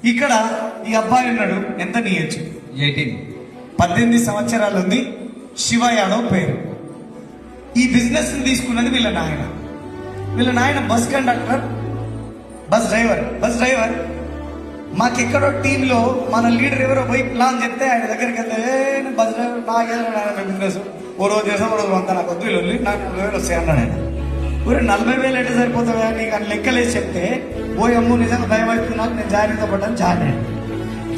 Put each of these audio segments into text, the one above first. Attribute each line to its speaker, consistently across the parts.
Speaker 1: ఇక్కడ ఈ అబ్బాయి ఉన్నాడు, ఎంత నీ ఏజ్?
Speaker 2: 18.
Speaker 1: 18 సంవత్సరాలు ఉంది. శివ యాదవ్ పేరు. ఈ బిజినెస్ తీసుకున్నది వీళ్ళ నాయన బస్ కండక్టర్, బస్ డ్రైవర్. మాకెక్కడో టీంలో మన లీడర్ ఎవరో పోయి ప్లాన్ చెప్తే ఆయన దగ్గరికి వెళ్తే బస్ డ్రైవర్ నాకేదో బిజినెస్ ఓ రోజు చేసాం, ఓ రోజు అంతా నాకు వద్దు, వెళ్ళి నాకు 40,000 వస్తాయి అన్నాడు ఆయన. ఊరే 40,000 అంటే సరిపోతుంది, నీకు అని లెక్కలేసి చెప్తే ఓ అమ్ము నిజంగా భయం అవుతున్నాను, నేను జాయిన్ పడ్డాను.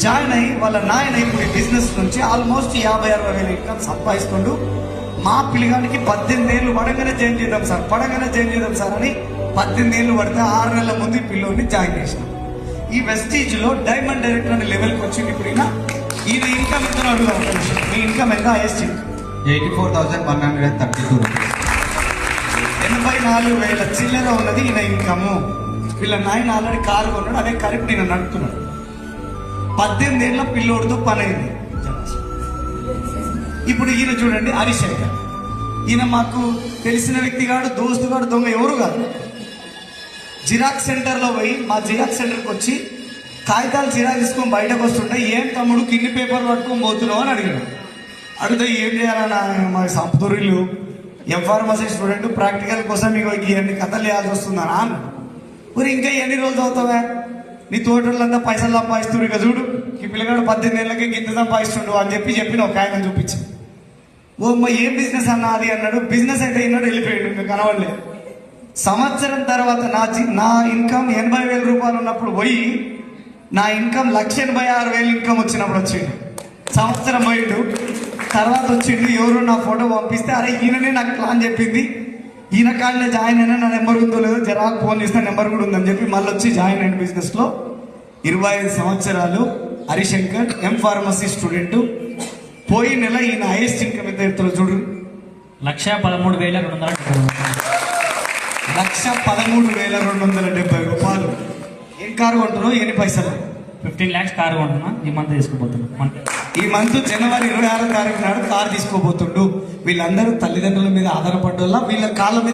Speaker 1: జాయిన్ అయ్యి వాళ్ళ నాయన ఇప్పుడు బిజినెస్ నుంచి ఆల్మోస్ట్ 50,000-60,000 ఇన్కమ్ సంపాదిస్తుండు. మా పిల్లగానికి 18 ఏళ్ళు పడగానే జాయిన్ చేద్దాం సార్ అని 18 ఏళ్ళు పడితే 6 నెలల ముందు ఈ పిల్లోని జాయిన్ చేసినాం. ఈ వెస్టీజ్ లో డైమండ్ డైరెక్టర్ అనే లెవెల్కి వచ్చింది. ఇప్పుడు ఈయన ఇన్కమ్ ఎంత అడుగుదాం? మీ ఇన్కమ్ ఎంత? Highest
Speaker 2: 84,132 rupees.
Speaker 1: 84,000 చిల్లర ఉన్నది ఈయన ఇన్కమ్. వీళ్ళ నాయన ఆల్రెడీ కారు కొన్నాడు, అదే కరెక్ట్ ఈయన నడుపుతున్నాడు. 18 ఏళ్ళ పిల్లోడితో పని అయింది. ఇప్పుడు ఈయన చూడండి, హరిశంకర్. ఈయన మాకు తెలిసిన వ్యక్తి కాడు, దోస్తు కాడు, దొంగ ఎవరు కాదు. జిరాక్స్ సెంటర్లో పోయి మా జిరాక్స్ సెంటర్కి వచ్చి కాగితాలు జిరాక్స్ తీసుకొని బయటకు వస్తుంటే, ఏం తమ్ముడు కింది పేపర్ పట్టుకొని పోతున్నావు అని అడిగాడు. అడిగితే ఏం చేయాలన్నా, మా సంపూరిలు ఎంఫార్మసీ స్టూడెంట్, ప్రాక్టికల్ కోసం మీకు ఇవన్నీ కథలు చేయాల్సి వస్తుందా అన్న. మరి ఇంకా ఎన్ని రోజులు చదువుతావా? నీ తోటలంతా పైసలు సంపాదిస్తున్నారు, ఇక చూడు ఈ పిల్లగాడు 18 ఏళ్ళకి గింత సంపాదిస్తుండు అని చెప్పిన ఒక ఆయన చూపించి, ఓ అమ్మ ఏం బిజినెస్ అన్నా అది అన్నాడు. బిజినెస్ అయితే అయినాడు, వెళ్ళిపోయాడు, ఇంకా కనవడలేదు. సంవత్సరం తర్వాత నా ఇన్కమ్ 80,000 రూపాయలు ఉన్నప్పుడు పోయి నా ఇన్కమ్ 1,86,000 ఇన్కమ్ వచ్చినప్పుడు వచ్చిండు. సంవత్సరం పోయిండు, తర్వాత వచ్చిండు. ఎవరు నా ఫోటో పంపిస్తే, అరే ఈయననే నాకు ప్లాన్ చెప్పింది, ఈయన కాళ్ళనే జాయిన్ అయినా, నా నెంబర్ ఉందో లేదో జరాకు ఫోన్ చేస్తే నెంబర్ కూడా ఉందని చెప్పి మళ్ళీ వచ్చి జాయిన్ అయిన బిజినెస్లో. 25 సంవత్సరాలు హరిశంకర్, ఎంఫార్మసీ స్టూడెంట్. పోయిన నెల ఈయన హైయెస్ట్ ఇన్కమ్ ఎంత ఎత్తులో చూడు, 1,13,270 రూపాయలు. ఏం కారు కొంటున్నావు? ఎన్ని పైసలు?
Speaker 3: 15 lakhs కారు కొంటున్నా. ఈ మంత్ తీసుకుపోతున్నా.
Speaker 1: ఈ మంత్ జనవరి 26వ తారీఖు నాడు కారు తీసుకోబోతుండు. వీళ్ళందరూ తల్లిదండ్రుల మీద ఆధారపడ్డ వీళ్ళ కాళ్ళ మీద